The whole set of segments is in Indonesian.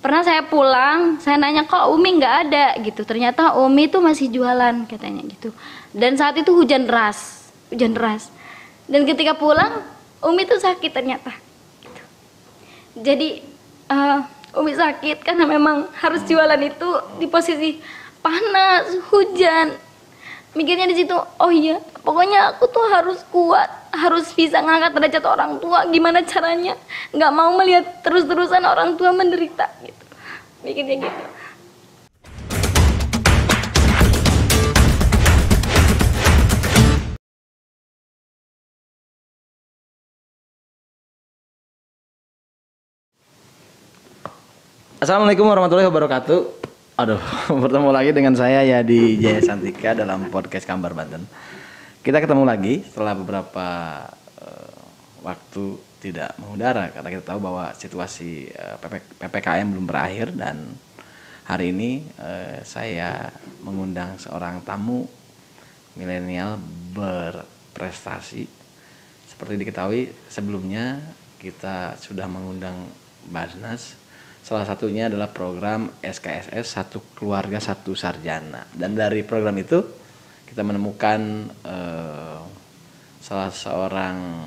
Pernah saya pulang, saya nanya kok Umi nggak ada gitu. Ternyata Umi itu masih jualan katanya gitu. Dan saat itu hujan deras, hujan deras. Dan ketika pulang, Umi tuh sakit ternyata. Gitu. Jadi Umi sakit karena memang harus jualan itu di posisi panas, hujan. Mikirnya di situ, oh iya, pokoknya aku tuh harus kuat, harus bisa ngangkat derajat orang tua. Gimana caranya? Nggak mau melihat terus-terusan orang tua menderita gitu. Mikirnya gitu. Assalamualaikum warahmatullahi wabarakatuh. Aduh, bertemu lagi dengan saya ya di Jaya Santika dalam podcast Kambar Banten. Kita ketemu lagi setelah beberapa waktu tidak mengudara karena kita tahu bahwa situasi PPKM belum berakhir, dan hari ini saya mengundang seorang tamu milenial berprestasi. Seperti diketahui sebelumnya kita sudah mengundang Basnas. Salah satunya adalah program SKSS, Satu Keluarga Satu Sarjana. Dan dari program itu kita menemukan salah seorang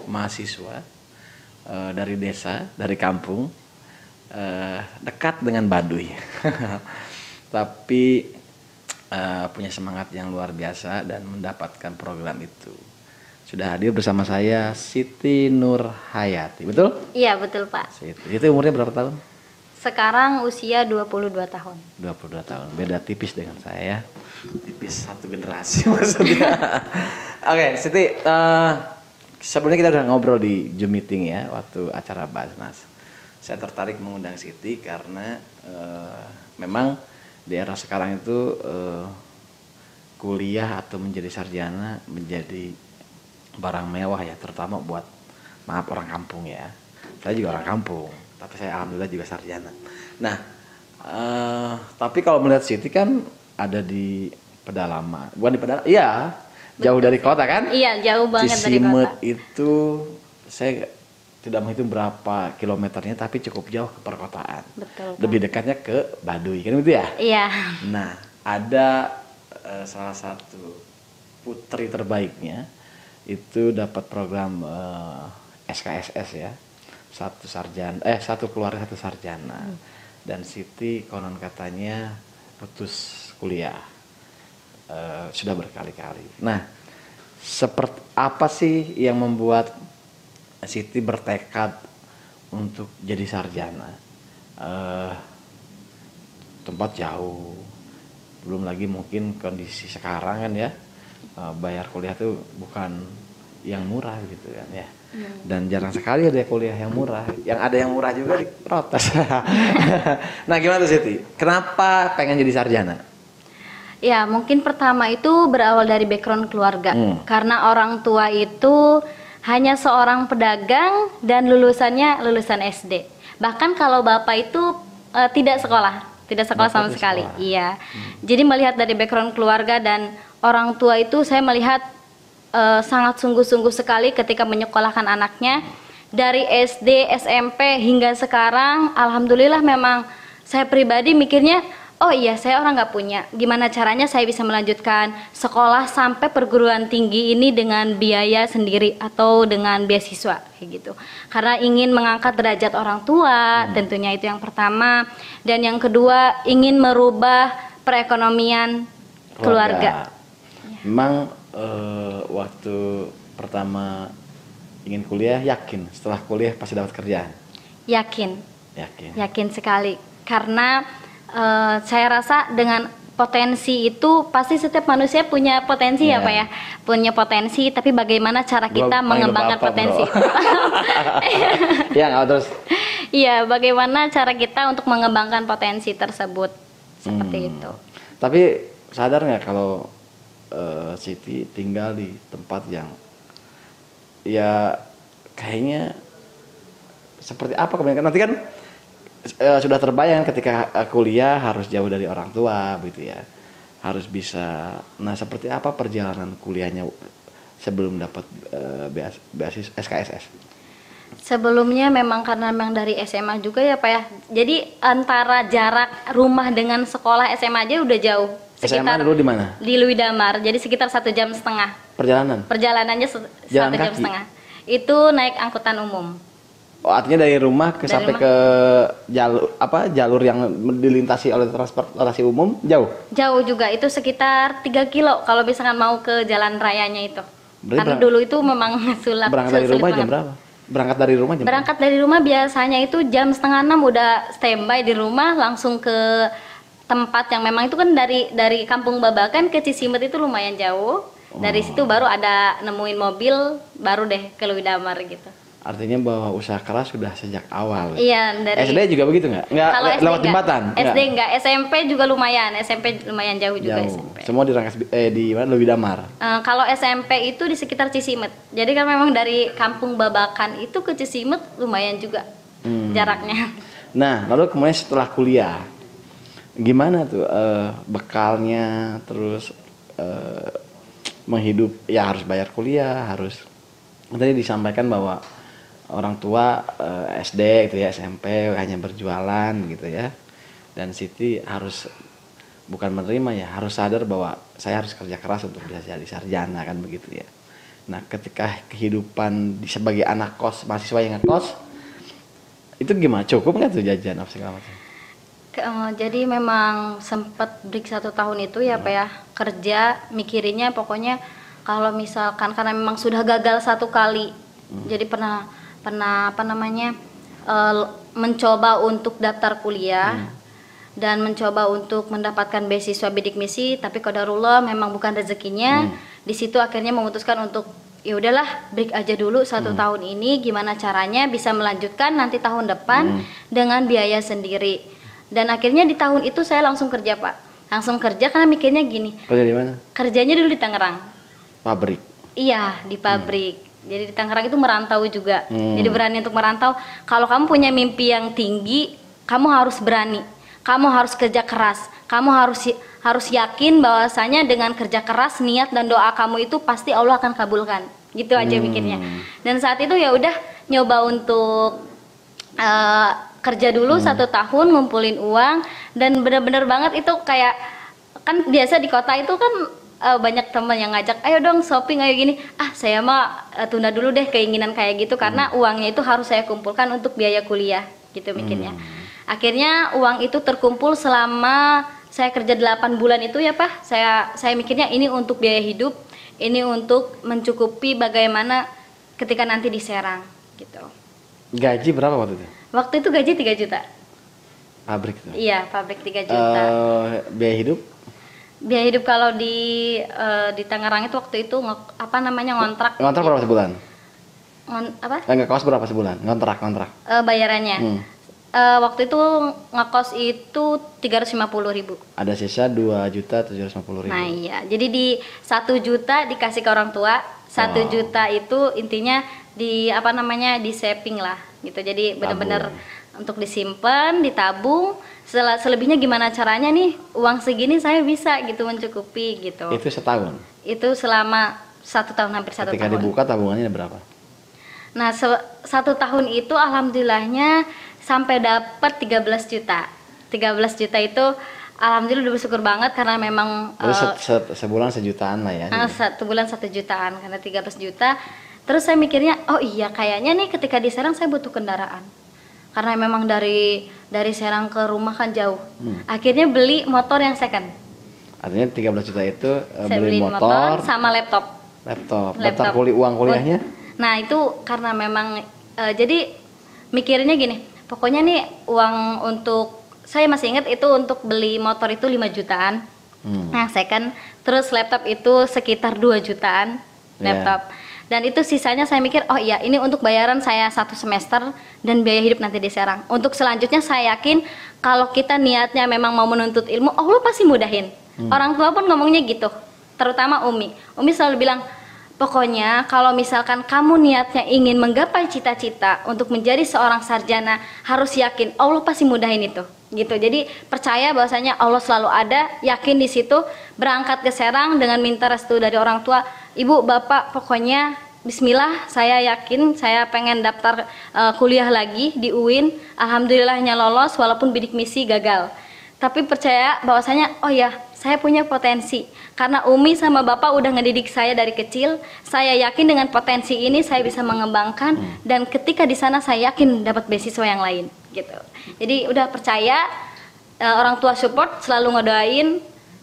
mahasiswa dari desa, dari kampung, dekat dengan Baduy. Tapi punya semangat yang luar biasa dan mendapatkan program itu. Sudah hadir bersama saya Siti Nurhayati, betul? Iya, betul Pak. Siti. Itu umurnya berapa tahun? Sekarang usia 22 tahun. 22 tahun, beda tipis dengan saya ya. Tipis satu generasi maksudnya. Oke, Siti, sebelumnya kita udah ngobrol di Zoom meeting ya, waktu acara Basnas. Saya tertarik mengundang Siti karena memang di era sekarang itu kuliah atau menjadi sarjana menjadi barang mewah ya, terutama buat orang kampung ya. Saya juga orang kampung, tapi saya alhamdulillah juga sarjana. Nah, tapi kalau melihat Siti kan ada di pedalaman, bukan di pedalaman, iya, jauh dari kota kan? Iya, jauh banget dari Cisimet kota. itu saya tidak menghitung berapa kilometernya, tapi cukup jauh ke perkotaan. Betul. Lebih dekatnya ke Baduy kan itu ya? Iya. Nah, ada salah satu putri terbaiknya itu dapat program SKSS ya, satu keluarga satu sarjana. Dan Siti konon katanya putus kuliah sudah berkali-kali. Nah, seperti apa sih yang membuat Siti bertekad untuk jadi sarjana? Tempat jauh, belum lagi mungkin kondisi sekarang kan ya, bayar kuliah tuh bukan yang murah gitu kan ya. Dan jarang sekali ada kuliah yang murah. Yang ada yang murah juga diprotes. Nah, gimana tuh Siti? Kenapa pengen jadi sarjana? Ya, mungkin pertama itu berawal dari background keluarga. Karena orang tua itu hanya seorang pedagang dan lulusannya lulusan SD. Bahkan kalau bapak itu tidak sekolah sama sekali. Iya. Jadi melihat dari background keluarga dan orang tua itu, saya melihat sangat sungguh-sungguh sekali ketika menyekolahkan anaknya dari SD, SMP hingga sekarang. Alhamdulillah memang saya pribadi mikirnya, oh iya, saya orang nggak punya. Gimana caranya saya bisa melanjutkan sekolah sampai perguruan tinggi ini dengan biaya sendiri atau dengan beasiswa kayak gitu. Karena ingin mengangkat derajat orang tua, tentunya itu yang pertama. Dan yang kedua, ingin merubah perekonomian keluarga. Memang waktu pertama ingin kuliah yakin, setelah kuliah pasti dapat kerjaan? Yakin sekali. Karena saya rasa dengan potensi itu pasti setiap manusia punya potensi ya Pak ya, punya potensi, tapi bagaimana cara kita mengembangkan potensi itu? Ya, nggak terus. Iya, bagaimana cara kita untuk mengembangkan potensi tersebut seperti itu. Tapi sadar nggak kalau Siti tinggal di tempat yang ya kayaknya seperti apa kebanyakan nanti kan sudah terbayang ketika kuliah harus jauh dari orang tua gitu ya, harus bisa. Nah, seperti apa perjalanan kuliahnya sebelum dapat beasiswa SKSS? Sebelumnya memang karena memang dari SMA juga ya Pak ya. Jadi antara jarak rumah dengan sekolah SMA aja udah jauh. SMA dulu di mana? Di Lui Damar. Jadi sekitar 1,5 jam. Perjalanan? Perjalanannya Jalan 1,5 jam. Itu naik angkutan umum. Oh, artinya dari rumah sampai rumah. ke jalur yang dilintasi oleh transportasi umum jauh? Jauh juga, itu sekitar 3 kilo kalau misalkan mau ke jalan rayanya itu. Berarti Karena dulu itu memang sulit. Berangkat dari rumah jam berapa? Berangkat dari rumah jam Berangkat dari rumah biasanya itu jam 5:30 udah standby di rumah, langsung ke tempat yang memang itu kan dari Kampung Babakan ke Cisimet itu lumayan jauh. Dari situ baru ada nemuin mobil, baru deh ke Lui Damar gitu. Artinya bahwa usaha keras sudah sejak awal. Iya, dari SD juga begitu nggak? Nggak kalau SD lewat jembatan? SD enggak, SMP juga lumayan. SMP lumayan jauh juga SMP. Semua di Rangkas di mana? Lui Damar. Kalau SMP itu di sekitar Cisimet. Jadi kan memang dari Kampung Babakan itu ke Cisimet lumayan juga jaraknya. Nah, lalu kemudian setelah kuliah, gimana tuh bekalnya, terus menghidup, ya harus bayar kuliah, harus tadi disampaikan bahwa orang tua SD itu ya, SMP hanya berjualan gitu ya, dan Siti harus bukan menerima ya, harus sadar bahwa saya harus kerja keras untuk bisa jadi sarjana kan begitu ya. Nah, ketika kehidupan sebagai anak kos, mahasiswa yang ngekos, itu gimana, cukup nggak tuh jajan apa segala macam? Jadi memang sempat break 1 tahun itu ya Pak ya, kerja mikirinnya pokoknya kalau misalkan karena memang sudah gagal 1 kali, jadi pernah apa namanya mencoba untuk daftar kuliah dan mencoba untuk mendapatkan beasiswa bidik misi, tapi qadarullah memang bukan rezekinya. Di situ akhirnya memutuskan untuk ya udahlah break aja dulu 1 tahun ini, gimana caranya bisa melanjutkan nanti tahun depan dengan biaya sendiri. Dan akhirnya di tahun itu saya langsung kerja Pak, langsung kerja karena mikirnya gini. Kerja di mana? Kerjanya dulu di Tangerang. Pabrik? Iya, di pabrik. Jadi di Tangerang itu merantau juga. Jadi berani untuk merantau. Kalau kamu punya mimpi yang tinggi, kamu harus berani. Kamu harus kerja keras. Kamu harus yakin bahwasanya dengan kerja keras, niat dan doa kamu itu pasti Allah akan kabulkan. Gitu aja mikirnya. Dan saat itu ya udah nyoba untuk kerja dulu 1 tahun, ngumpulin uang, dan bener-bener banget itu kayak kan biasa di kota itu kan banyak teman yang ngajak, ayo dong shopping, ayo gini. Saya mah tunda dulu deh keinginan kayak gitu karena uangnya itu harus saya kumpulkan untuk biaya kuliah gitu mikirnya. Akhirnya uang itu terkumpul selama saya kerja 8 bulan itu ya Pak. Saya mikirnya ini untuk biaya hidup, ini untuk mencukupi bagaimana ketika nanti di Serang gitu. Gaji berapa waktu itu? Waktu itu gaji 3 juta. Pabrik tuh? Iya, pabrik 3 juta. Biaya hidup? Biaya hidup kalau di Tangerang itu waktu itu ngontrak. Ngontrak berapa sebulan? Apa? Ngekos berapa sebulan? Ngontrak. Bayarannya. Waktu itu ngekos itu 350.000. Ada sisa 2.750.000. Nah iya, jadi di 1 juta dikasih ke orang tua, 1 juta itu intinya di di saving lah gitu. Jadi benar-benar untuk disimpan, ditabung. Selebihnya gimana caranya nih uang segini saya bisa gitu mencukupi gitu. Itu setahun? Itu selama 1 tahun, hampir 1 tahun. Ketika dibuka tabungannya berapa? Nah 1 tahun itu alhamdulillahnya sampai dapat 13 juta. 13 juta itu alhamdulillah udah bersyukur banget karena memang sebulan 1 jutaan lah ya. 1 bulan 1 jutaan karena 13 juta. Terus saya mikirnya, oh iya kayaknya nih ketika di Serang saya butuh kendaraan. Karena memang dari Serang ke rumah kan jauh. Akhirnya beli motor yang second. Artinya 13 juta itu saya beli motor sama laptop. Daftar uang kuliahnya? Nah itu karena memang jadi mikirnya gini, pokoknya nih uang untuk, saya masih ingat itu untuk beli motor itu 5 jutaan. Nah second, terus laptop itu sekitar 2 jutaan laptop. Dan itu sisanya saya mikir, oh iya ini untuk bayaran saya 1 semester dan biaya hidup nanti di Serang. Untuk selanjutnya saya yakin kalau kita niatnya memang mau menuntut ilmu, Allah pasti mudahin. Orang tua pun ngomongnya gitu, terutama Umi. Umi selalu bilang, pokoknya kalau misalkan kamu niatnya ingin menggapai cita-cita untuk menjadi seorang sarjana, harus yakin Allah pasti mudahin itu. Gitu. Jadi percaya bahwasanya Allah selalu ada, yakin di situ, berangkat ke Serang dengan minta restu dari orang tua. Ibu, bapak, pokoknya Bismillah, saya yakin saya pengen daftar kuliah lagi di UIN. Alhamdulillahnya lolos walaupun bidik misi gagal. Tapi percaya bahwasanya oh ya, saya punya potensi. Karena Umi sama Bapak udah ngedidik saya dari kecil, saya yakin dengan potensi ini saya bisa mengembangkan dan ketika di sana saya yakin dapat beasiswa yang lain gitu. Jadi udah percaya, orang tua support, selalu ngedoain.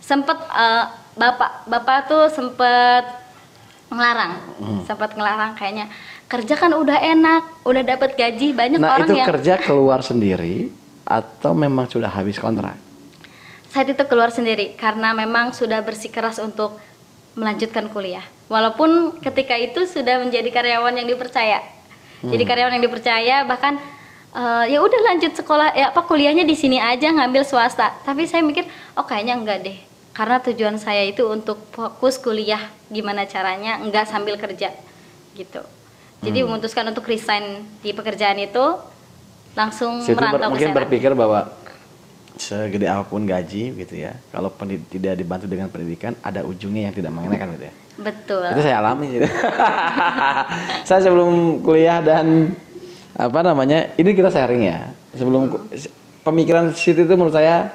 Sempet bapak tuh sempet ngelarang kayaknya kerja kan udah enak, udah dapat gaji, banyak orang itu yang kerja keluar sendiri atau memang sudah habis kontrak? Saat itu keluar sendiri karena memang sudah bersikeras untuk melanjutkan kuliah, walaupun ketika itu sudah menjadi karyawan yang dipercaya. Jadi karyawan yang dipercaya, bahkan ya udah lanjut sekolah, ya apa kuliahnya di sini aja, ngambil swasta. Tapi saya mikir oh kayaknya enggak deh, karena tujuan saya itu untuk fokus kuliah, gimana caranya enggak sambil kerja gitu. Jadi memutuskan untuk resign di pekerjaan itu, langsung merantau ke mungkin Serang. berpikir bahwa segede apapun gaji gitu ya, kalau tidak dibantu dengan pendidikan, ada ujungnya yang tidak mengenakan gitu ya. Betul. Itu saya alami gitu. Saya sebelum kuliah dan ini kita sharing ya. Sebelum pemikiran situ itu menurut saya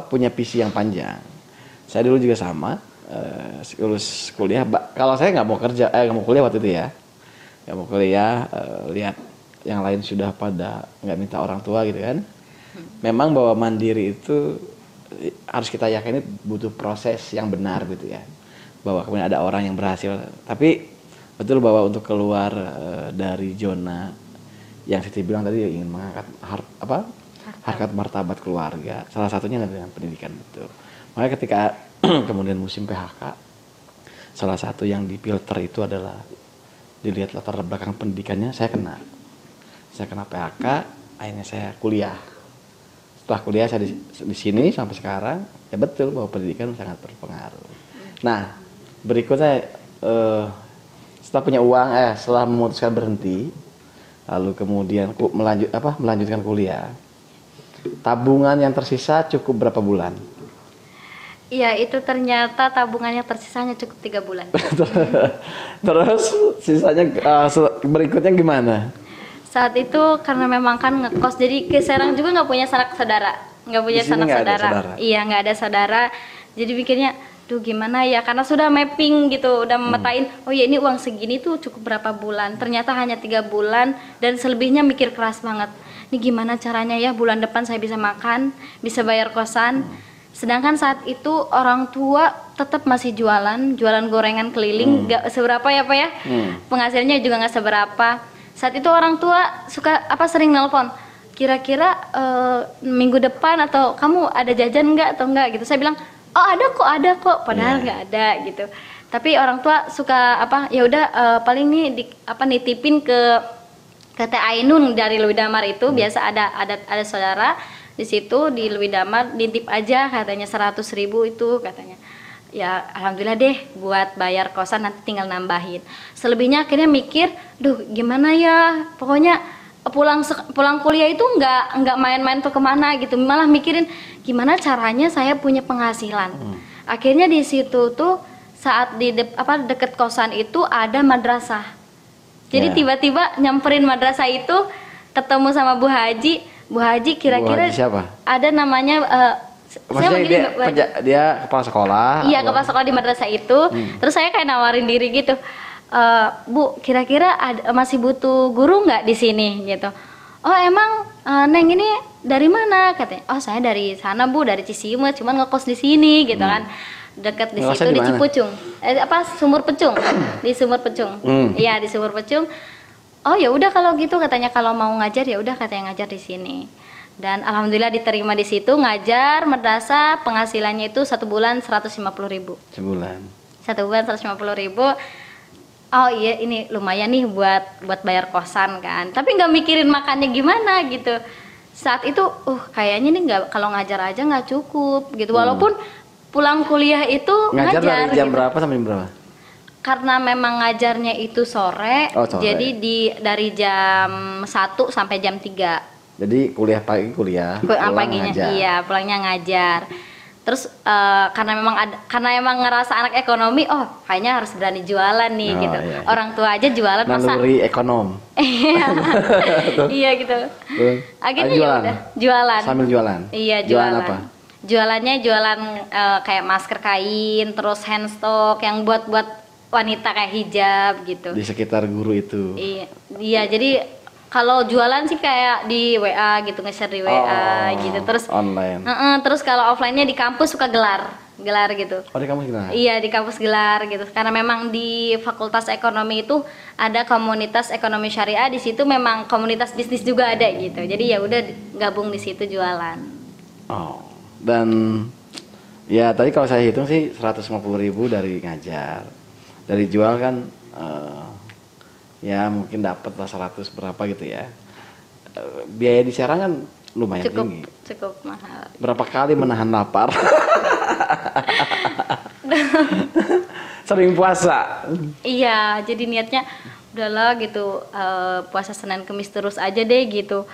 punya visi yang panjang. Saya dulu juga sama, lulus kuliah. Kalau saya nggak mau kerja, nggak mau kuliah waktu itu ya, nggak mau kuliah. Lihat yang lain sudah pada nggak minta orang tua gitu kan. Memang bahwa mandiri itu harus kita yakini butuh proses yang benar gitu ya. Bahwa kemudian ada orang yang berhasil. Tapi betul bahwa untuk keluar dari zona yang Siti bilang tadi, ingin mengangkat harkat martabat keluarga, salah satunya dengan pendidikan, betul. Makanya ketika kemudian musim PHK, salah satu yang difilter itu adalah dilihat latar belakang pendidikannya. Saya kena PHK, akhirnya saya kuliah. Setelah kuliah saya di sini sampai sekarang, ya betul bahwa pendidikan sangat berpengaruh. Nah, berikutnya setelah punya uang, setelah memutuskan berhenti, lalu kemudian melanjutkan kuliah. Tabungan yang tersisa cukup berapa bulan? Iya, itu ternyata tabungannya tersisanya cukup 3 bulan. Terus sisanya berikutnya gimana? Saat itu karena memang kan ngekos, jadi ke Serang juga nggak punya sanak saudara, Iya, nggak ada saudara. Jadi pikirnya, duh gimana ya, karena sudah mapping gitu, udah memetain, oh ya ini uang segini tuh cukup berapa bulan. Ternyata hanya 3 bulan dan selebihnya mikir keras banget. Ini gimana caranya ya bulan depan saya bisa makan, bisa bayar kosan. Sedangkan saat itu orang tua tetap masih jualan gorengan keliling, gak seberapa ya Pak ya, penghasilannya juga gak seberapa. Saat itu orang tua suka sering nelpon, kira-kira minggu depan atau kamu ada jajan nggak atau enggak gitu. Saya bilang, oh ada kok, padahal nggak ada gitu. Tapi orang tua suka ya udah paling nih nitipin ke Teh Ainun dari Lewi Damar itu. Biasa ada saudara di situ di Lewi Damar, nitip aja katanya 100.000 itu katanya. Ya alhamdulillah deh buat bayar kosan, nanti tinggal nambahin. Selebihnya akhirnya mikir, duh gimana ya, pokoknya pulang kuliah itu nggak main-main tuh kemana gitu, malah mikirin gimana caranya saya punya penghasilan. Akhirnya di situ tuh saat di deket kosan itu ada madrasah. Jadi tiba-tiba nyamperin madrasah itu, ketemu sama Bu Haji kira-kira ada namanya maksudnya dia kepala sekolah. Iya, kepala sekolah di madrasah itu. Terus saya kayak nawarin diri gitu, Bu, kira-kira masih butuh guru nggak di sini gitu. Oh emang Neng ini dari mana katanya? Oh saya dari sana Bu, dari Cisiume, cuman ngekos di sini gitu kan. Deket di situ di Cipucung. Sumur Pecung. Di Sumur Pecung. Iya, di Sumur Pecung. Oh ya udah kalau gitu katanya, kalau mau ngajar ya udah katanya ngajar di sini. Dan alhamdulillah diterima di situ ngajar madrasah, penghasilannya itu 1 bulan 150.000. Sebulan. 1 bulan 150.000. Oh iya ini lumayan nih buat bayar kosan kan. Tapi nggak mikirin makannya gimana gitu. Saat itu kayaknya nih kalau ngajar aja nggak cukup gitu. Walaupun pulang kuliah itu ngajar dari jam gitu. berapa sampai jam berapa? Karena memang ngajarnya itu sore. Jadi dari jam 1 sampai jam 3. Jadi paginya paginya ngajar. Iya, pulangnya ngajar. Terus karena emang ngerasa anak ekonomi, oh kayaknya harus berani jualan nih Oh, gitu. iya. Orang tua aja jualan masa. Naluri ekonom. Iya gitu. Akhirnya ya Jualan? udah jualan. Sambil jualan? Iya Jualan jualan. apa? Jualannya jualan kayak masker kain, terus handstock yang buat wanita kayak hijab gitu. Di sekitar guru itu. Iya, jadi kalau jualan sih kayak di WA gitu, nge-share di WA gitu. Terus online. terus kalau offline-nya di kampus suka gelar gitu. Oh, di kamu gimana? Iya, di kampus gelar gitu. Karena memang di Fakultas Ekonomi itu ada komunitas ekonomi syariah, di situ memang komunitas bisnis juga ada gitu. Jadi ya udah gabung di situ jualan. Oh. Dan ya tadi kalau saya hitung sih 150.000 dari ngajar. Dari jual kan ya mungkin dapat lah 100 berapa gitu ya. Biaya di Serang kan lumayan tinggi. Cukup mahal. Berapa kali menahan lapar? Sering puasa. Iya, jadi niatnya udahlah gitu, puasa Senin Kemis terus aja deh gitu.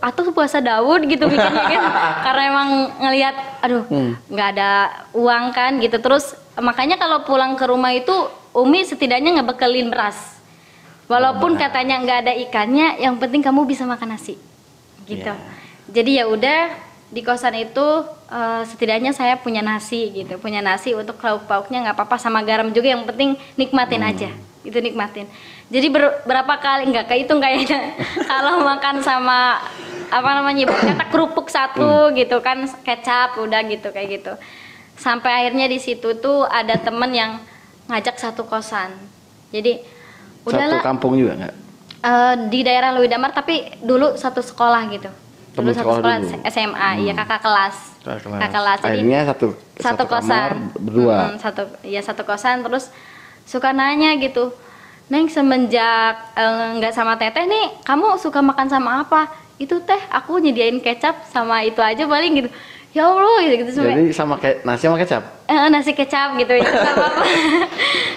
Atau puasa Daud gitu mikirnya kan. Karena emang ngelihat aduh nggak ada uang kan gitu. Terus makanya kalau pulang ke rumah itu Umi setidaknya ngebekelin beras. Walaupun katanya nggak ada ikannya, yang penting kamu bisa makan nasi gitu. Yeah. Jadi ya udah di kosan itu setidaknya saya punya nasi gitu, punya nasi untuk lauk pauknya nggak apa-apa, sama garam juga, yang penting nikmatin aja, itu nikmatin. Jadi berapa kali nggak kehitung kayaknya kalau makan sama apa namanya kata kerupuk satu gitu kan, kecap udah gitu kayak gitu. Sampai akhirnya di situ tuh ada temen yang ngajak satu kosan. Jadi udahlah. Satu kampung juga nggak? Di daerah Lewi Damar, tapi dulu satu sekolah gitu. Dulu satu sekolah dulu. SMA, iya kakak kelas. Kakak kelas. Jadi Akhirnya satu kosan kamar berdua. Satu kosan. Terus suka nanya gitu, Neng semenjak nggak sama Teteh nih, kamu suka makan sama apa? Itu Teh, aku nyediain kecap sama itu aja paling gitu. Ya Allah gitu Jadi sama kayak nasi sama kecap? Nasi kecap gitu ya, nggak apa-apa.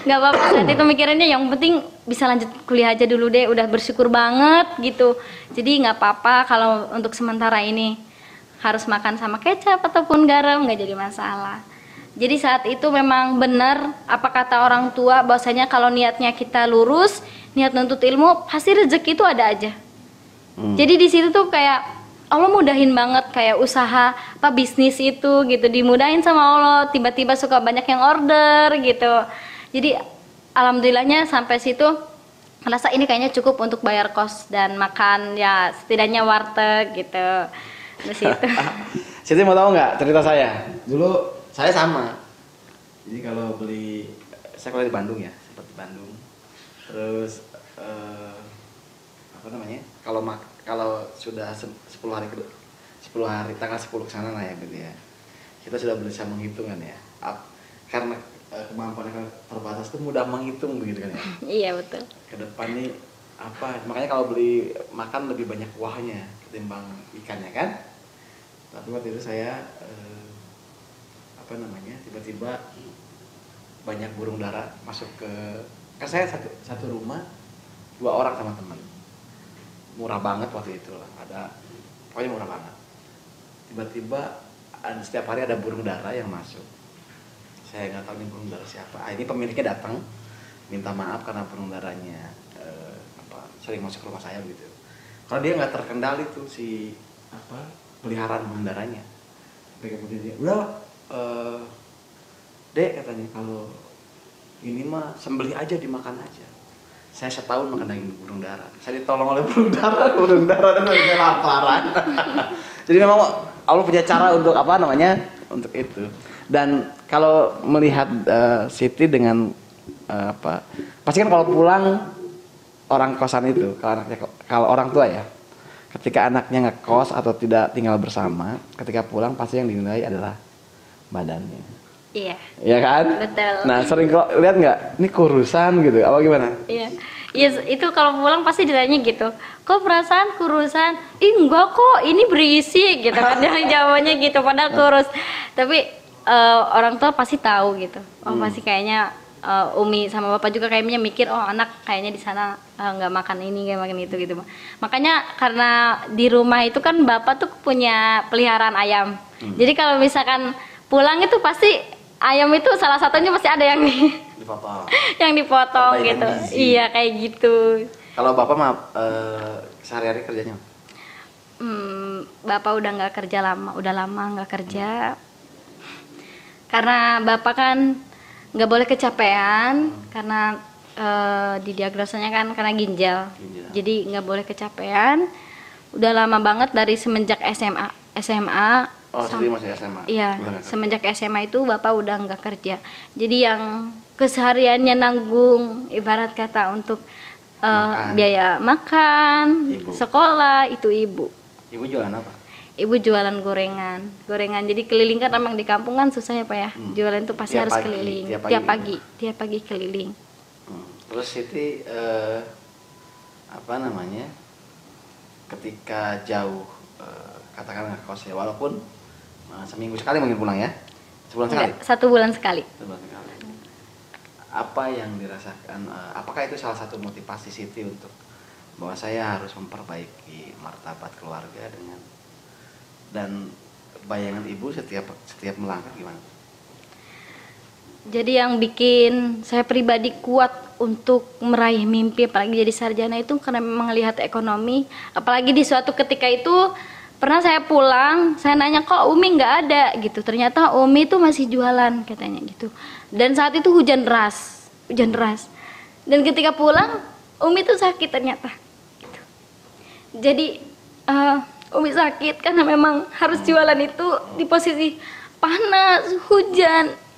Nggak apa-apa, saat itu mikirannya yang penting bisa lanjut kuliah aja dulu deh, udah bersyukur banget gitu. Jadi nggak apa-apa kalau untuk sementara ini harus makan sama kecap ataupun garam, nggak jadi masalah. Jadi saat itu memang benar apa kata orang tua, bahwasanya kalau niatnya kita lurus, niat nuntut ilmu, pasti rezeki itu ada aja. Jadi di situ tuh kayak Allah mudahin banget, kayak usaha apa bisnis itu gitu dimudahin sama Allah, tiba-tiba suka banyak yang order gitu. Jadi alhamdulillahnya sampai situ merasa ini kayaknya cukup untuk bayar kos dan makan, ya setidaknya warteg gitu. Di situ. Siti mau tahu nggak cerita saya? Dulu saya sama. Jadi kalau saya kuliah di Bandung ya, sempat di Bandung. Terus apa namanya? Kalau sudah 10 hari tanggal 10 ke sana lah ya gitu ya. Kita sudah bisa menghitung kan ya. Karena kemampuan yang terbatas itu mudah menghitung begitu kan ya. Iya betul. Ke depan nih apa? Makanya kalau beli makan lebih banyak kuahnya ketimbang ikannya kan. Tapi waktu itu saya apa namanya? Tiba-tiba banyak burung dara masuk ke saya satu rumah 2 orang sama teman. Murah banget waktu itu lah, pokoknya murah banget. Tiba-tiba setiap hari ada burung dara yang masuk. Saya nggak tahu ini burung dara siapa. Ini pemiliknya datang minta maaf karena burung daranya sering masuk ke rumah saya gitu. Kalau dia nggak terkendali tuh si peliharaan burung daranya. Kemudian dia udah Dek katanya, kalau ini mah sembelih aja, dimakan aja. Saya setahun makan daging burung dara. Saya ditolong oleh burung dara dan saya laparan. Jadi memang Allah punya cara untuk untuk itu. Dan kalau melihat Siti dengan pasti kan kalau pulang orang kosan itu, kalau orang tua ya, ketika anaknya ngekos atau tidak tinggal bersama, ketika pulang pasti yang dinilai adalah badannya. Iya. Iya kan? Betul. Nah sering kok lihat nggak? Ini kurusan gitu, apa gimana? Iya. Iya, itu kalau pulang pasti ditanya gitu. Kok perasaan kurusan? Ih enggak kok, ini berisi gitu kan. Jawabannya gitu, padahal kurus. Tapi orang tua pasti tahu gitu. Oh pasti kayaknya Umi sama Bapak juga kayaknya mikir, oh anak kayaknya di sana nggak makan ini, nggak makan itu gitu. Makanya karena di rumah itu kan Bapak tuh punya peliharaan ayam. Jadi kalau misalkan pulang itu pasti ayam itu salah satunya pasti ada yang Dipotong. yang dipotong Perbaikan gitu. gizi. Iya kayak gitu. Kalau bapak mah sehari-hari kerjanya? Bapak udah nggak kerja lama, udah lama nggak kerja. Karena bapak kan nggak boleh kecapean, karena didiagnosanya kan karena ginjal. Jadi nggak boleh kecapean. Udah lama banget dari semenjak SMA. Oh, jadi masih SMA? Iya, Udah nggak kerja. semenjak SMA itu bapak udah nggak kerja. Jadi yang kesehariannya nanggung, ibarat kata untuk Makan. biaya makan, Ibu. sekolah itu ibu. Ibu jualan apa? Ibu jualan gorengan. Jadi keliling kan emang di kampung kan susah ya Pak ya. Jualan tuh pasti Tiap harus pagi, keliling. tiap pagi Tiap pagi keliling. Terus Siti apa namanya? Ketika jauh katakanlah kos ya, walaupun seminggu sekali mungkin pulang ya? Sebulan sekali? Enggak, 1 bulan sekali. Sebulan sekali. Apa yang dirasakan? Apakah itu salah satu motivasi Siti untuk bahwa saya harus memperbaiki martabat keluarga dan bayangan ibu setiap melangkah gimana? Jadi yang bikin saya pribadi kuat untuk meraih mimpi apalagi jadi sarjana itu karena memang melihat ekonomi. Apalagi di suatu ketika itu pernah saya pulang, saya nanya kok Umi nggak ada gitu. Ternyata Umi itu masih jualan katanya gitu. Dan saat itu hujan deras. Dan ketika pulang Umi itu sakit ternyata. Gitu. Jadi Umi sakit karena memang harus jualan itu di posisi panas, hujan.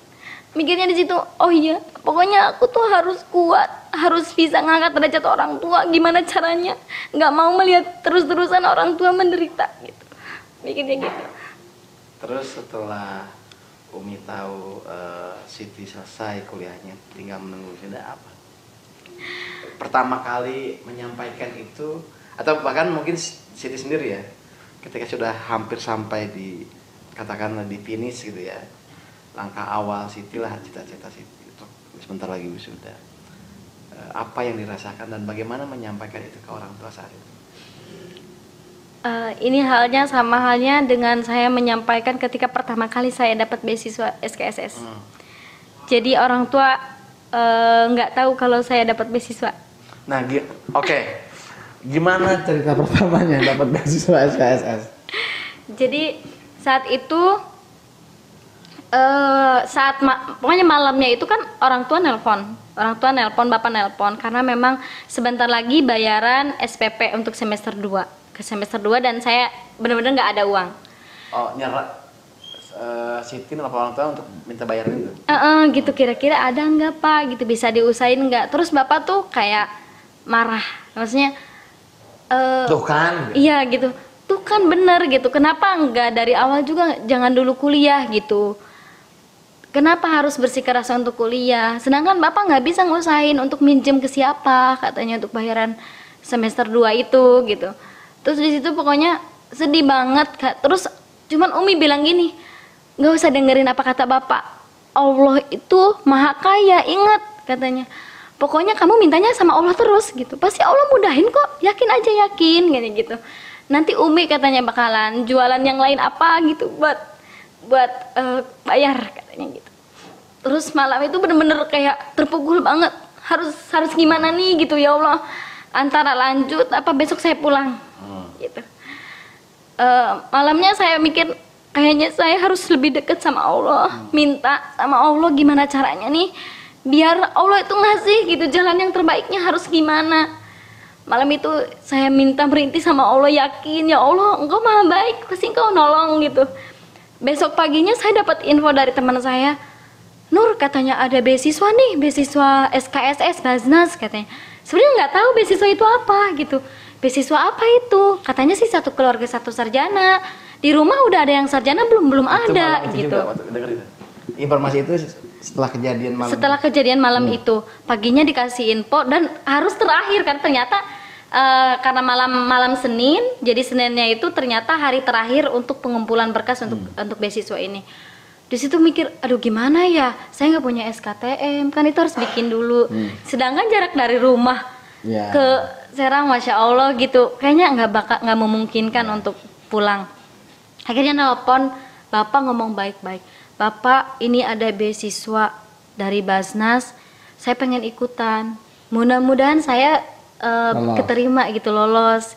Mikirnya di situ, oh iya, pokoknya aku tuh harus kuat, harus bisa ngangkat derajat orang tua. Gimana caranya? Nggak mau melihat terus-terusan orang tua menderita gitu. Mikirnya gitu. Terus setelah Umi tahu Siti selesai kuliahnya, tinggal menunggu sudah apa? Pertama kali menyampaikan itu, atau bahkan mungkin Siti sendiri ya, ketika sudah hampir sampai di katakanlah di finish gitu ya, langkah awal Siti lah, cita-cita Siti itu sebentar lagi wisuda. Apa yang dirasakan dan bagaimana menyampaikan itu ke orang tua saat itu? Ini halnya sama halnya dengan saya menyampaikan ketika pertama kali saya dapat beasiswa SKSS. Jadi orang tua nggak tahu kalau saya dapat beasiswa. Nah, oke. Gimana cerita pertamanya dapat beasiswa SKSS? Jadi saat itu pokoknya malamnya itu kan orang tua nelpon, bapak nelpon karena memang sebentar lagi bayaran SPP untuk semester 2 ke semester 2 dan saya benar-benar nggak ada uang. Oh, nyerah Siti nelpon orang tua untuk minta bayaran itu? Gitu kira-kira ada nggak Pak gitu, bisa diusahain nggak? Terus bapak tuh kayak marah, maksudnya Tuh kan? iya gitu, tuh kan bener gitu, kenapa nggak dari awal juga jangan dulu kuliah gitu. Kenapa harus bersikeras untuk kuliah? Sedangkan bapak nggak bisa ngusahain untuk minjem ke siapa katanya untuk bayaran semester 2 itu gitu. Terus di situ pokoknya sedih banget Kak. Terus cuman Umi bilang gini, nggak usah dengerin apa kata bapak. Allah itu maha kaya, ingat katanya. Pokoknya kamu mintanya sama Allah terus gitu. Pasti Allah mudahin kok. Yakin aja yakin gitu. Nanti Umi katanya bakalan jualan yang lain apa gitu buat bayar katanya gitu. Terus malam itu bener-bener kayak terpukul banget, harus gimana nih gitu, ya Allah, antara lanjut apa besok saya pulang gitu. Malamnya saya mikir kayaknya saya harus lebih dekat sama Allah, minta sama Allah gimana caranya nih biar Allah itu ngasih gitu jalan yang terbaiknya harus gimana. Malam itu saya minta merintih sama Allah, yakin ya Allah Engkau maha baik, pasti Engkau nolong gitu. Besok paginya saya dapat info dari teman saya, Nur katanya ada beasiswa nih, beasiswa SKSS Baznas katanya. Sebenarnya nggak tahu beasiswa itu apa gitu. Beasiswa apa itu? Katanya sih satu keluarga satu sarjana. Di rumah udah ada yang sarjana belum ada itu gitu. juga, denger itu. Informasi itu setelah kejadian malam. Setelah kejadian malam itu, paginya dikasih info dan harus terakhir kan ternyata karena malam Senin, jadi Seninnya itu ternyata hari terakhir untuk pengumpulan berkas untuk beasiswa ini. Di situ mikir, aduh gimana ya, saya nggak punya SKTM, kan itu harus bikin dulu. Sedangkan jarak dari rumah ke Serang, masya Allah gitu, kayaknya nggak memungkinkan untuk pulang. Akhirnya nelpon, bapak ngomong baik-baik, Bapak ini ada beasiswa dari Basnas, saya pengen ikutan, mudah-mudahan saya keterima gitu, lolos.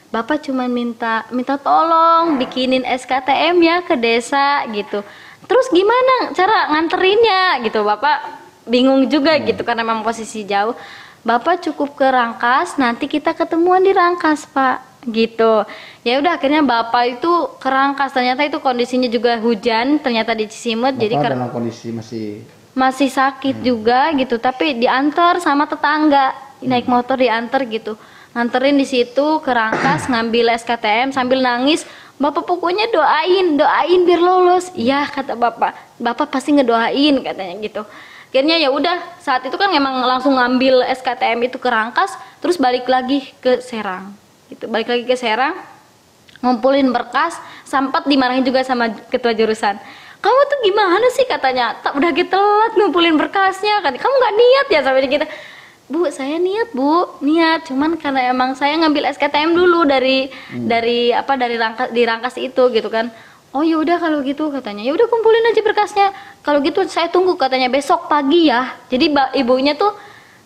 Bapak cuma minta tolong bikinin SKTM ya ke desa gitu. Terus gimana cara nganterinnya gitu, Bapak bingung juga gitu karena memang posisi jauh. Bapak cukup ke Rangkas, nanti kita ketemuan di Rangkas, Pak, gitu. Ya udah, akhirnya Bapak itu ke Rangkas. Ternyata itu kondisinya juga hujan, ternyata di Cisimut. Bapak jadi dalam kondisi masih sakit juga gitu, tapi diantar sama tetangga, naik motor diantar gitu, nganterin di situ ke Rangkas, ngambil SKTM sambil nangis. Bapak pokoknya doain biar lolos. Iya kata Bapak pasti ngedoain katanya gitu. Akhirnya ya udah, saat itu kan emang langsung ngambil SKTM itu ke Rangkas, terus balik lagi ke Serang gitu, balik lagi ke Serang, ngumpulin berkas, sempat dimarahin juga sama ketua jurusan. Kamu tuh gimana sih katanya, tak udah gitu telat ngumpulin berkasnya, kan kamu nggak niat ya sampai kita. Bu, saya niat, cuman karena emang saya ngambil SKTM dulu dari Rangkas, di Rangkas itu gitu kan. Oh ya udah kalau gitu katanya, ya udah kumpulin aja berkasnya. Kalau gitu saya tunggu katanya besok pagi ya. Jadi ibunya tuh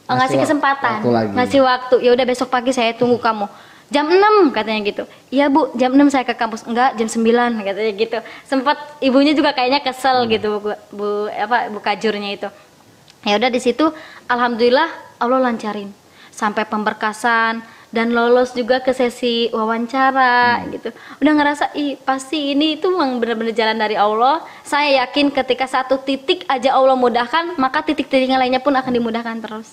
ngasih kesempatan, ngasih waktu. Ya udah besok pagi saya tunggu kamu. Jam 6 katanya gitu. Iya Bu, jam 6 saya ke kampus. Enggak, jam 9 katanya gitu. Sempat ibunya juga kayaknya kesel gitu Bu kajurnya itu. Ya udah di situ alhamdulillah Allah lancarin sampai pemberkasan dan lolos juga ke sesi wawancara gitu. Udah ngerasa pasti ini itu memang benar-benar jalan dari Allah. Saya yakin ketika satu titik aja Allah mudahkan, maka titik-titik yang lainnya pun akan dimudahkan terus.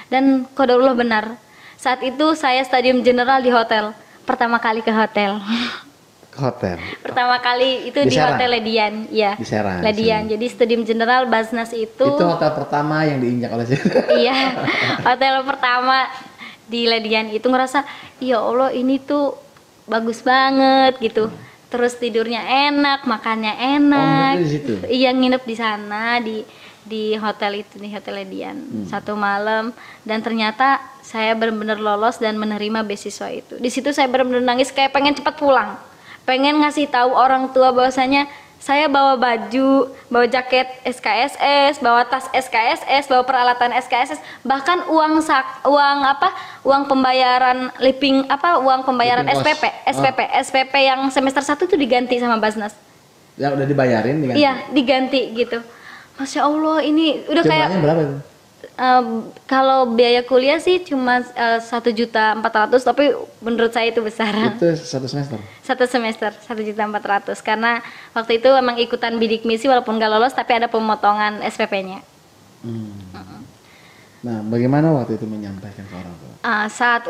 Dan qadarullah benar. Saat itu saya studium general di hotel. Pertama kali ke hotel. Hotel. Pertama kali itu di Hotel Ledian, ya. Di Serang. Ledian. Jadi studium general Basnas itu. Itu hotel pertama yang diinjak oleh Iya. Hotel pertama di Ledian itu ngerasa, ya Allah ini tuh bagus banget gitu. Terus tidurnya enak, makannya enak. Oh, di situ. Iya, nginep di sana di hotel itu, di Hotel Ledian 1 malam, dan ternyata saya benar-benar lolos dan menerima beasiswa itu. Di situ saya benar-benar nangis kayak pengen cepat pulang. Pengen ngasih tahu orang tua bahwasanya saya bawa baju, bawa jaket SKSS, bawa tas SKSS, bawa peralatan SKSS, bahkan uang pembayaran uang pembayaran SPP yang semester 1 itu diganti sama Basnas. Ya udah dibayarin diganti. Iya, diganti gitu. Masya Allah, ini udah kayak berapa itu? Kalau biaya kuliah sih cuma 1.400.000, tapi menurut saya itu besar. Itu satu semester? Satu semester 1.400.000, karena waktu itu emang ikutan bidik misi walaupun gak lolos, tapi ada pemotongan SPP-nya. Nah, bagaimana waktu itu menyampaikan ke orang tua? Saat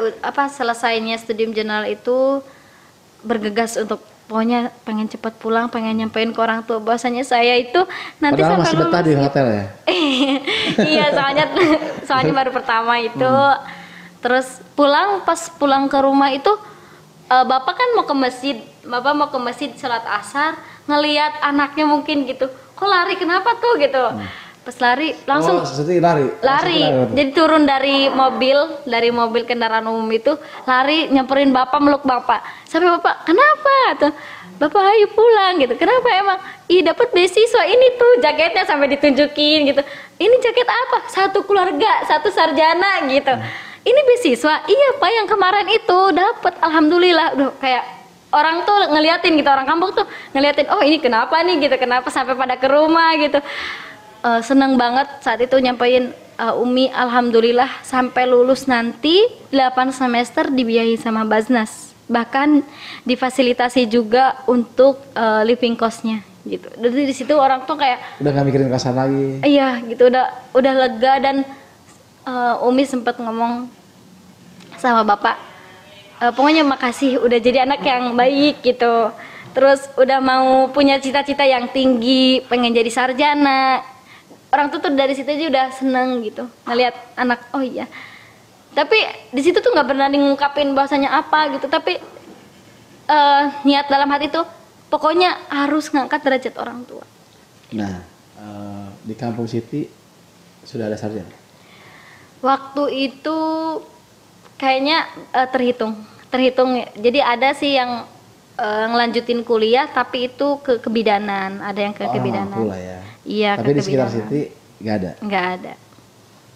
selesainya studium general itu bergegas untuk pokoknya pengen cepat pulang, pengen nyampein ke orang tua bahwasanya saya itu nanti padahal sampai masih betah di hotel ya? Iya, soalnya baru pertama itu. Terus pas pulang ke rumah itu bapak kan mau ke masjid sholat asar, ngelihat anaknya mungkin gitu, kok lari kenapa tuh gitu. Pas lari langsung lari. Jadi turun dari mobil kendaraan umum itu, lari nyamperin bapak, meluk bapak. Sampai bapak, kenapa tuh? Bapak ayo pulang gitu. Kenapa emang? Dapat beasiswa ini tuh, jaketnya sampai ditunjukin gitu. Ini jaket apa? Satu keluarga, satu sarjana gitu. Ini beasiswa? Iya Pak, yang kemarin itu dapat, alhamdulillah. Udah kayak orang tuh ngeliatin gitu, orang kampung tuh ngeliatin, oh ini kenapa nih gitu, kenapa sampai pada ke rumah gitu. Seneng banget saat itu nyampein Umi, alhamdulillah sampai lulus nanti 8 semester dibiayai sama Basnas, bahkan difasilitasi juga untuk living cost-nya gitu. Jadi di situ orang tuh kayak udah gak mikirin kosan lagi. Iya gitu, udah lega. Dan Umi sempat ngomong sama bapak, pokoknya makasih udah jadi anak yang baik gitu. Terus udah mau punya cita-cita yang tinggi, pengen jadi sarjana. Orang tuh dari situ aja udah seneng gitu ngelihat anak. Oh iya, tapi di situ tuh nggak pernah ngungkapin bahwasanya apa gitu, tapi niat dalam hati tuh pokoknya harus ngangkat derajat orang tua. Nah, di Kampung Siti sudah ada sarjana? Waktu itu kayaknya terhitung. Jadi ada sih yang ngelanjutin kuliah tapi itu ke kebidanan, ada yang ke Orang kebidanan. mampu lah ya. Iya, Tapi ke di sekitar kebidanan. Siti nggak ada. Nggak ada.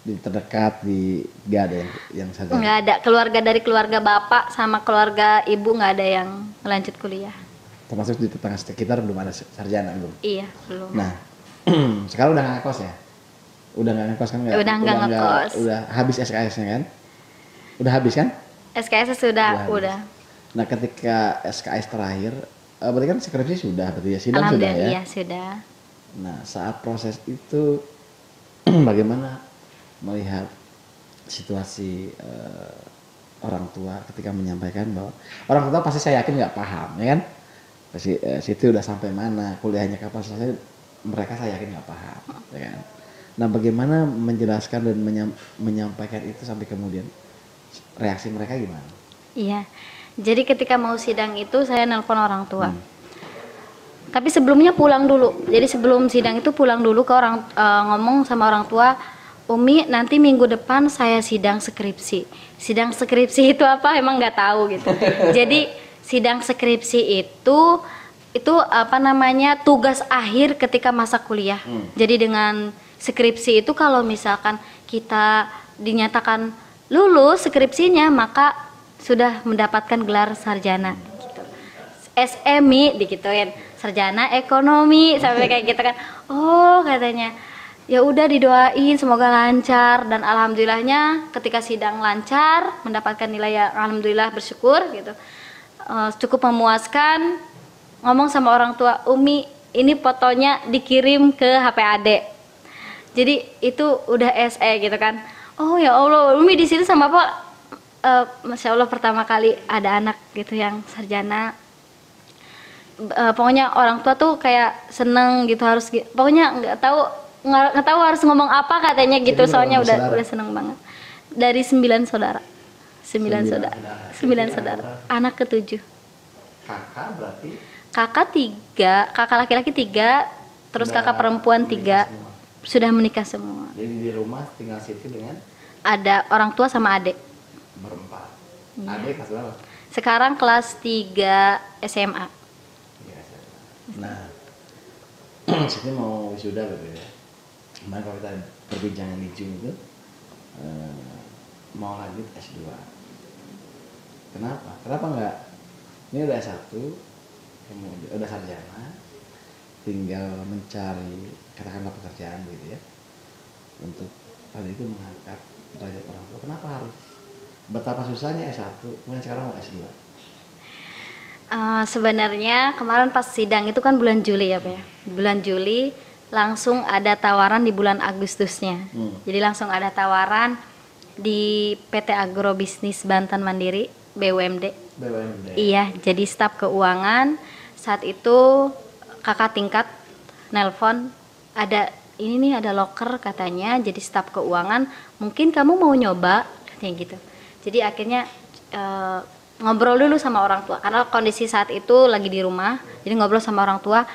Di terdekat nggak ada yang sarjana. Nggak ada. Keluarga dari keluarga bapak sama keluarga ibu nggak ada yang lanjut kuliah. Termasuk di tetangga sekitar belum ada sarjana belum. Iya, belum. Nah, sekarang udah nggak ngekos ya? Udah nggak ngekos kan? Udah nggak ngekos. Udah habis SKS-nya kan? Udah habis kan? SKS sudah, habis. udah. Nah, ketika SKS terakhir, berarti kan skripsi sudah, berarti ya sidang sudah ya? Iya, sudah. Nah, saat proses itu bagaimana melihat situasi orang tua ketika menyampaikan bahwa orang tua pasti saya yakin nggak paham, ya kan? Pasti situ udah sampai mana, kuliahnya kapan selesai, mereka saya yakin nggak paham, ya kan? Nah, bagaimana menjelaskan dan menyampaikan itu sampai kemudian reaksi mereka gimana? Iya. Jadi ketika mau sidang itu saya nelpon orang tua. Tapi sebelumnya pulang dulu. Jadi sebelum sidang itu pulang dulu ke orang, ngomong sama orang tua, Umi nanti minggu depan saya sidang skripsi. Sidang skripsi itu apa emang nggak tahu gitu. Jadi sidang skripsi itu apa namanya tugas akhir ketika masa kuliah. Jadi dengan skripsi itu kalau misalkan kita dinyatakan lulus skripsinya maka sudah mendapatkan gelar sarjana gitu. SMI dikituin, sarjana ekonomi sampai kayak gitu kan. Oh, katanya. Ya udah didoain semoga lancar dan alhamdulillahnya ketika sidang lancar mendapatkan nilai yang alhamdulillah bersyukur gitu. Cukup memuaskan. Ngomong sama orang tua, Umi ini fotonya dikirim ke HP adek. Jadi itu udah SE gitu kan. Oh ya Allah, Umi di sini sama apa? Masya Allah pertama kali ada anak gitu yang sarjana. Pokoknya orang tua tuh kayak seneng gitu harus. Pokoknya nggak tahu harus ngomong apa katanya gitu. Jadi soalnya saudara? udah seneng banget. Dari 9 saudara. 9 saudara. Anak ke-7. Kakak berarti? Kakak 3, kakak laki-laki 3, terus kakak perempuan 3 sudah menikah semua. Jadi di rumah tinggal Siti dengan Ada orang tua sama adik. berempat. Adik kelas berapa? Sekarang kelas 3 SMA. Iya, nah, Siti mau wisuda gitu ya. Kemarin kalau kita perbincangan di Zoom itu mau lanjut S2. Kenapa? Kenapa enggak? Ini udah S1, kemudian udah sarjana, tinggal mencari katakanlah pekerjaan gitu ya. Untuk hal itu mengangkat derajat orang tua. Kenapa harus? Betapa susahnya S1, kemudian sekarang mau S2. Sebenarnya kemarin pas sidang itu kan bulan Juli ya Pak ya. Bulan Juli langsung ada tawaran di bulan Agustusnya. Jadi langsung ada tawaran di PT Agrobisnis Banten Mandiri BUMD. Iya, jadi staf keuangan. Saat itu kakak tingkat nelpon, ada ini nih ada loker katanya jadi staf keuangan, mungkin kamu mau nyoba katanya gitu. Jadi akhirnya ngobrol dulu sama orang tua karena kondisi saat itu lagi di rumah. Jadi ngobrol sama orang tua,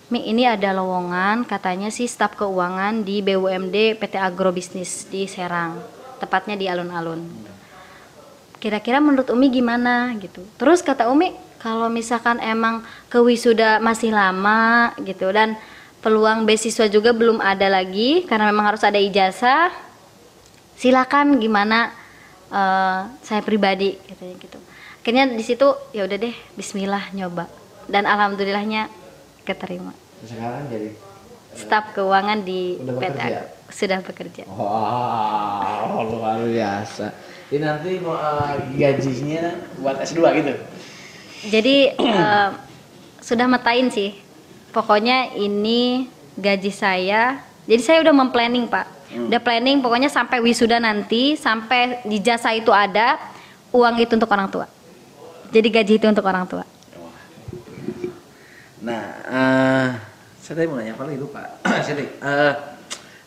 Mi ini ada lowongan katanya sih staf keuangan di BUMD PT Agrobisnis di Serang, tepatnya di alun-alun. Kira-kira menurut Umi gimana gitu. Terus kata Umi kalau misalkan emang ke wisuda masih lama gitu dan peluang beasiswa juga belum ada lagi karena memang harus ada ijazah, silakan gimana saya pribadi katanya gitu. Akhirnya di situ ya udah deh bismillah nyoba dan alhamdulillahnya keterima. Sekarang jadi Staf keuangan di udah PT bekerja? Sudah bekerja. Wow, luar biasa. Ini nanti gajinya buat S2 gitu. Jadi sudah metain sih. Pokoknya ini gaji saya. Jadi saya udah memplanning Pak. Udah planning pokoknya sampai wisuda nanti, sampai ijazah itu ada, uang itu untuk orang tua. Jadi gaji itu untuk orang tua. Nah, saya tadi mau nanya apa lagi lupa. Siti,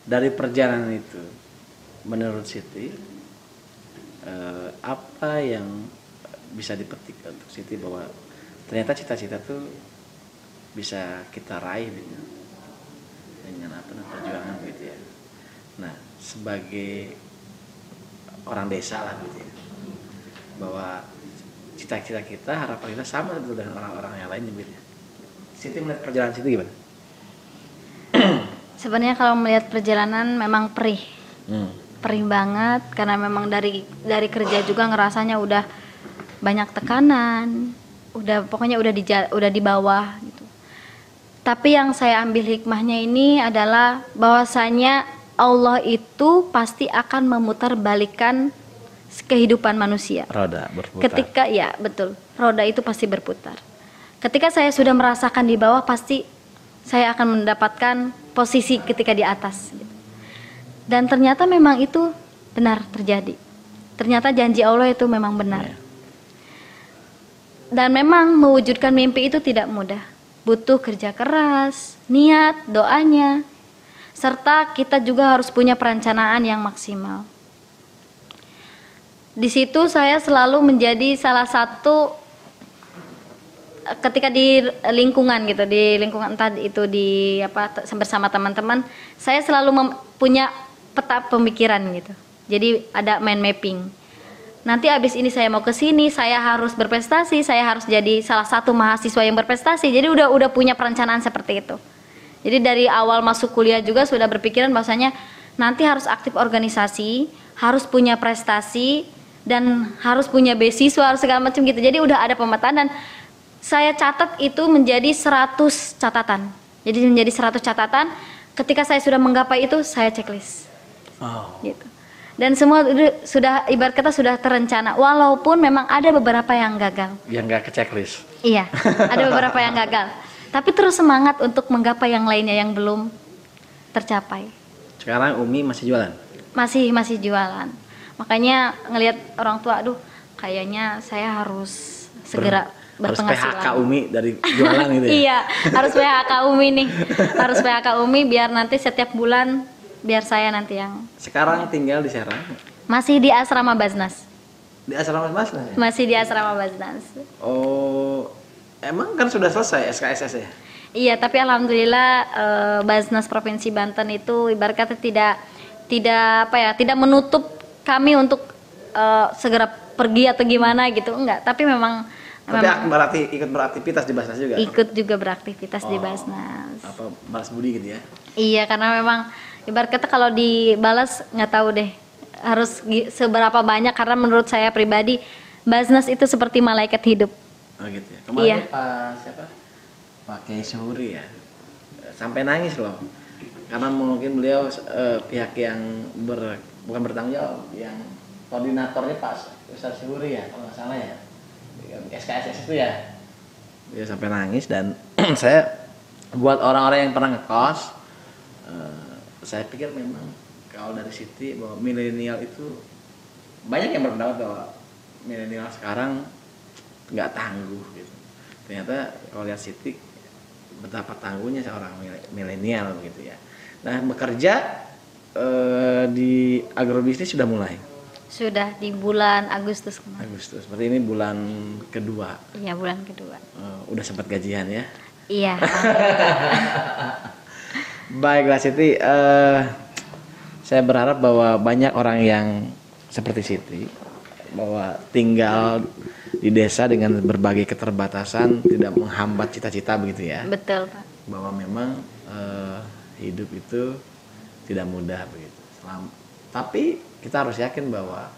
dari perjalanan itu, menurut Siti, apa yang bisa dipetik untuk Siti bahwa ternyata cita-cita tuh bisa kita raih dengan apa namanya perjuangan gitu ya. Nah, sebagai orang desa lah gitu ya, bahwa cita-cita kita, harapan kita sama betul dengan orang-orang yang lain juga. Siti melihat perjalanan Siti gimana? Sebenarnya kalau melihat perjalanan memang perih. Perih banget karena memang dari kerja juga ngerasanya udah banyak tekanan, pokoknya udah di bawah gitu. Tapi yang saya ambil hikmahnya ini adalah bahwasanya Allah itu pasti akan memutarbalikkan kehidupan manusia. Roda berputar. Ketika ya betul, roda itu pasti berputar. Ketika saya sudah merasakan di bawah, pasti saya akan mendapatkan posisi ketika di atas gitu. Dan ternyata memang itu benar terjadi. Ternyata janji Allah itu memang benar. Dan memang mewujudkan mimpi itu tidak mudah. Butuh kerja keras, niat, doanya, serta kita juga harus punya perencanaan yang maksimal. Di situ saya selalu menjadi salah satu, ketika di lingkungan gitu, di lingkungan entah itu di bersama teman-teman, saya selalu punya peta pemikiran gitu. Jadi ada mind mapping. Nanti abis ini saya mau ke sini, saya harus berprestasi, saya harus jadi salah satu mahasiswa yang berprestasi. Jadi udah punya perencanaan seperti itu. Jadi dari awal masuk kuliah juga sudah berpikiran bahwasanya nanti harus aktif organisasi, harus punya prestasi, dan harus punya beasiswa, harus segala macam gitu. Jadi udah ada pemetaan dan saya catat itu menjadi 100 catatan. Jadi menjadi 100 catatan. Ketika saya sudah menggapai itu, saya checklist. Gitu. Dan semua sudah ibarat kata sudah terencana. Walaupun memang ada beberapa yang gagal. Yang nggak ke checklist. Iya, ada beberapa yang gagal. Tapi terus semangat untuk menggapai yang lainnya yang belum tercapai. Sekarang Umi masih jualan? Masih jualan. Makanya ngelihat orang tua, aduh, kayaknya saya harus segera berpenghasilan. Harus PHK Umi dari jualan gitu ya? Iya, harus PHK Umi nih. Harus PHK Umi biar nanti setiap bulan biar saya nanti yang. Sekarang tinggal di Serang? Masih di asrama Basnas. Di asrama Basnas? Masih di asrama Basnas. Oh, emang kan sudah selesai SKSS ya? Iya, tapi alhamdulillah Basnas Provinsi Banten itu ibarat kata tidak menutup kami untuk segera pergi atau gimana gitu, enggak. Tapi memang berarti ikut beraktivitas di Basnas juga? Ikut juga beraktivitas di Basnas. Apa balas budi gitu ya? Iya, karena memang ibarat kata kalau dibalas nggak tahu deh harus seberapa banyak, karena menurut saya pribadi Basnas itu seperti malaikat hidup. Oh gitu ya. Kemarin Pak Kiai Suhuri ya sampai nangis loh, karena mungkin beliau pihak yang bukan bertanggung jawab, yang koordinatornya Pak Ustadz Suhuri ya kalau nggak salah ya, SKSS itu ya. Dia sampai nangis. Dan saya buat orang-orang yang pernah ngekos, saya pikir memang kalau dari Siti bahwa milenial itu banyak yang berpendapat bahwa milenial sekarang nggak tangguh gitu. Ternyata kalau lihat Siti betapa tangguhnya seorang milenial begitu ya. Nah, bekerja di agrobisnis sudah mulai. Sudah di bulan Agustus kemarin. Agustus. Berarti ini bulan kedua. Iya, bulan kedua. Udah sempat gajian ya? Iya. Baiklah Siti, saya berharap bahwa banyak orang yang seperti Siti, bahwa tinggal di desa dengan berbagai keterbatasan tidak menghambat cita-cita begitu ya. Betul, Pak. Bahwa memang hidup itu tidak mudah begitu. Tapi kita harus yakin bahwa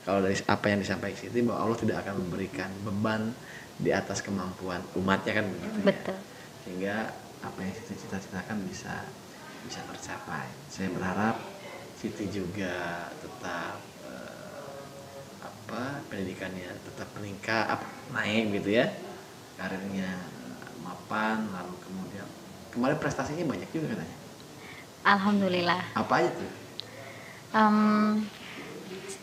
kalau dari apa yang disampaikan Siti, bahwa Allah tidak akan memberikan beban di atas kemampuan umatnya kan begitu. Betul. Ya. Sehingga apa yang Siti cita-citakan bisa tercapai. Saya berharap Siti juga tetap pendidikannya tetap meningkat, naik gitu ya, karirnya mapan, lalu kemudian kemarin prestasinya banyak juga katanya. Alhamdulillah. Apa aja tuh?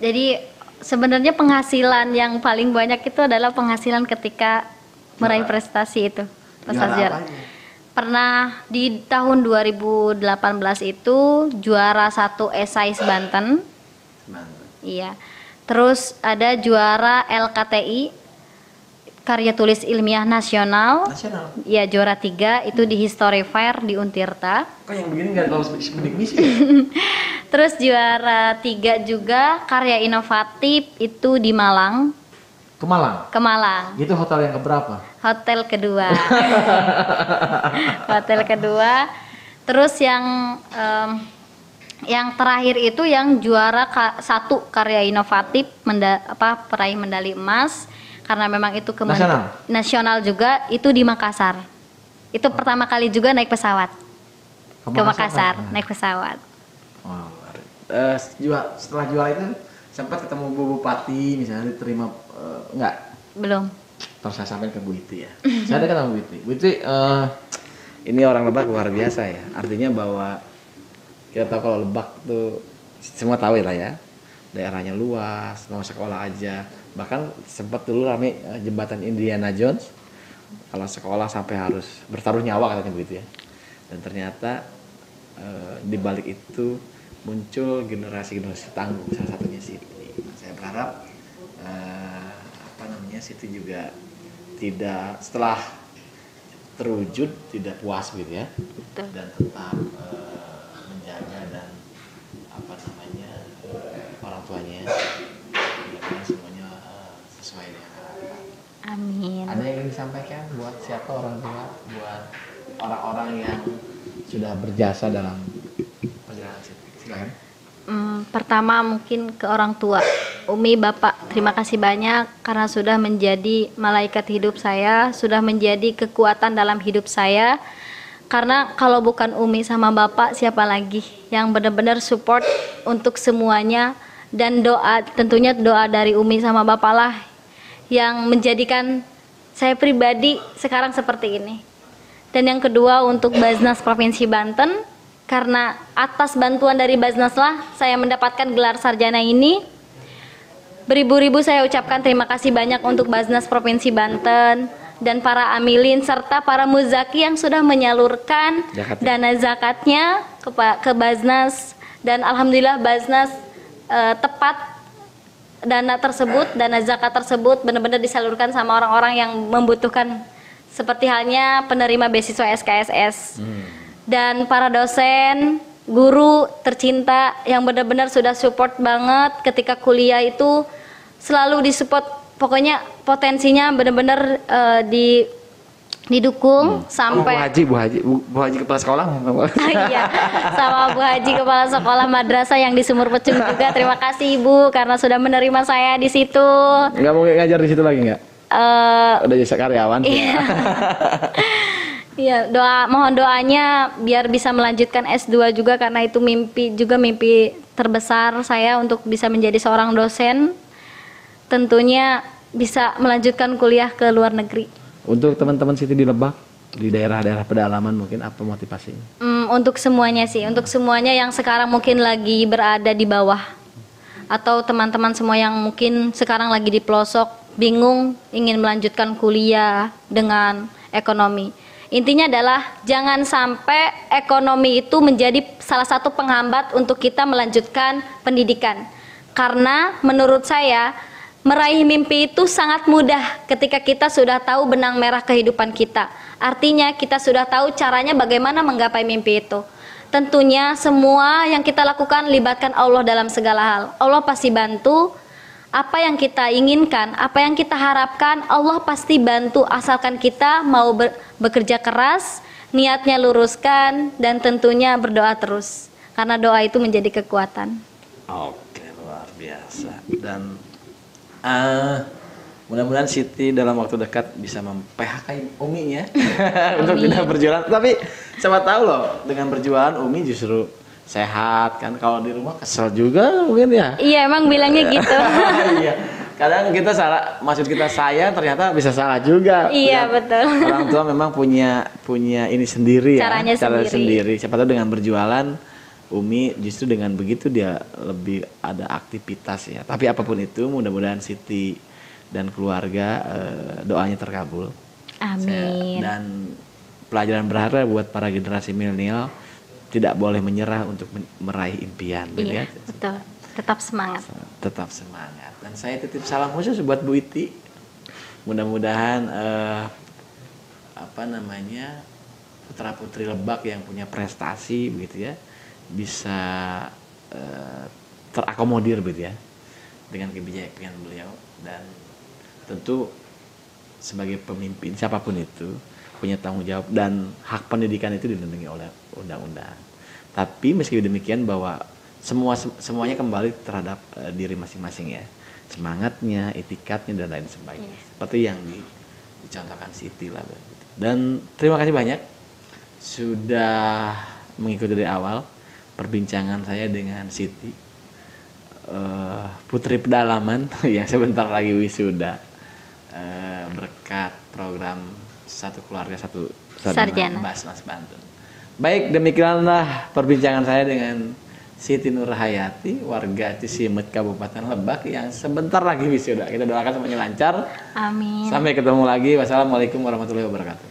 Jadi sebenarnya penghasilan yang paling banyak itu adalah penghasilan ketika meraih prestasi itu. Pernah di tahun 2018 itu juara 1 esais Banten. Iya. Terus ada juara LKTI karya tulis ilmiah nasional. Iya, juara 3 itu di History Fair di Untirta. Kok yang begini nggak lolos bidik misi? Terus juara 3 juga karya inovatif itu di Malang. Ke Malang. ke Malang. Itu hotel yang keberapa? Hotel kedua. Hotel kedua. Terus yang terakhir itu yang juara satu karya inovatif peraih medali emas, karena memang itu nasional juga, itu di Makassar. Itu pertama kali juga naik pesawat ke Makassar, naik pesawat. Wow. Setelah juara itu sempat ketemu Bu Bupati misalnya, diterima enggak? Belum. Terus saya sampaikan ke Bu Iti ya. Saya ada ketemu Bu Iti. Bu Iti, ini orang Lebak luar biasa ya. Artinya bahwa kita tahu kalau Lebak tuh semua tahu lah ya, daerahnya luas, mau sekolah aja. Bahkan sempat dulu rame jembatan Indiana Jones, kalau sekolah sampai harus bertaruh nyawa katanya begitu ya. Dan ternyata di balik itu muncul generasi tangguh, salah satunya Siti. Saya berharap Siti juga tidak, setelah terwujud, tidak puas gitu ya. Betul. Dan tetap menjaga dan orang tuanya, mudah-mudahan semuanya sesuai dengan harapan. Amin. Ada yang ingin disampaikan buat siapa orang tua, buat orang-orang yang sudah berjasa dalam perjalanan Siti? Silakan. Pertama mungkin ke orang tua, Umi, Bapak, terima kasih banyak karena sudah menjadi malaikat hidup saya, sudah menjadi kekuatan dalam hidup saya. Karena kalau bukan Umi sama Bapak, siapa lagi yang benar-benar support untuk semuanya, dan doa, tentunya doa dari Umi sama Bapak lah yang menjadikan saya pribadi sekarang seperti ini. Dan yang kedua untuk Baznas Provinsi Banten, karena atas bantuan dari Baznas lah saya mendapatkan gelar sarjana ini. Beribu-ribu saya ucapkan terima kasih banyak untuk Baznas Provinsi Banten dan para amilin serta para muzaki yang sudah menyalurkan dana zakatnya ke Baznas, dan alhamdulillah Baznas tepat dana tersebut, dana zakat tersebut benar-benar disalurkan sama orang-orang yang membutuhkan, seperti halnya penerima beasiswa SKSS. Dan para dosen, guru tercinta yang benar-benar sudah support banget ketika kuliah itu, selalu disupport, pokoknya potensinya benar-benar didukung sampai Bu Haji kepala sekolah. Iya, sama Bu Haji kepala sekolah madrasah yang di Sumur Pecung juga. Terima kasih Ibu karena sudah menerima saya di situ. Nggak mau ngajar di situ lagi nggak? Udah jadi karyawan. Iya. Iya, mohon doanya biar bisa melanjutkan S2 juga, karena itu mimpi terbesar saya untuk bisa menjadi seorang dosen. Tentunya bisa melanjutkan kuliah ke luar negeri. Untuk teman-teman Siti di Lebak, di daerah-daerah pedalaman mungkin apa motivasinya? Untuk semuanya sih, untuk semuanya yang sekarang mungkin lagi berada di bawah, atau teman-teman semua yang mungkin sekarang lagi di pelosok, bingung ingin melanjutkan kuliah dengan ekonomi. Intinya adalah jangan sampai ekonomi itu menjadi salah satu penghambat untuk kita melanjutkan pendidikan. Karena menurut saya meraih mimpi itu sangat mudah ketika kita sudah tahu benang merah kehidupan kita. Artinya kita sudah tahu caranya bagaimana menggapai mimpi itu. Tentunya semua yang kita lakukan libatkan Allah dalam segala hal. Allah pasti bantu. Apa yang kita inginkan, apa yang kita harapkan, Allah pasti bantu, asalkan kita mau bekerja keras, niatnya luruskan, dan tentunya berdoa terus, karena doa itu menjadi kekuatan. Oke, luar biasa. Dan mudah-mudahan Siti dalam waktu dekat bisa mem-PHK Umi ya untuk tidak berjualan. Tapi siapa tahu loh, dengan berjualan Umi justru sehat kan. Kalau di rumah kesel juga mungkin ya. Iya, emang bilangnya gitu. Iya. Kadang kita salah, maksud kita sayang ternyata bisa salah juga. Iya, betul. Orang tua memang punya ini sendiri ya. Caranya sendiri. Siapa tahu dengan berjualan Umi justru dengan begitu dia lebih ada aktivitas ya. Tapi apapun itu mudah-mudahan Siti dan keluarga doanya terkabul. Amin. Dan pelajaran berharga buat para generasi milenial, tidak boleh menyerah untuk meraih impian. Iya, betul. Tetap semangat. Tetap semangat. Dan saya titip salam khusus buat Bu Iti. Mudah-mudahan putra putri Lebak yang punya prestasi begitu ya, bisa terakomodir begitu ya dengan kebijakan beliau, dan tentu sebagai pemimpin siapapun itu punya tanggung jawab dan hak pendidikan itu dilindungi oleh undang-undang. Tapi meski demikian bahwa semuanya kembali terhadap diri masing-masing ya, semangatnya, etikatnya dan lain sebagainya. Seperti yang dicontohkan Siti lah. Dan terima kasih banyak sudah mengikuti dari awal perbincangan saya dengan Siti, putri pedalaman yang sebentar lagi wisuda berkat program Satu Keluarga Satu Sarjana Basnas Banten. Baik, demikianlah perbincangan saya dengan Siti Nurhayati, warga Cisimet Kabupaten Lebak yang sebentar lagi wisuda. Kita doakan semuanya lancar. Amin. Sampai ketemu lagi. Wassalamualaikum warahmatullahi wabarakatuh.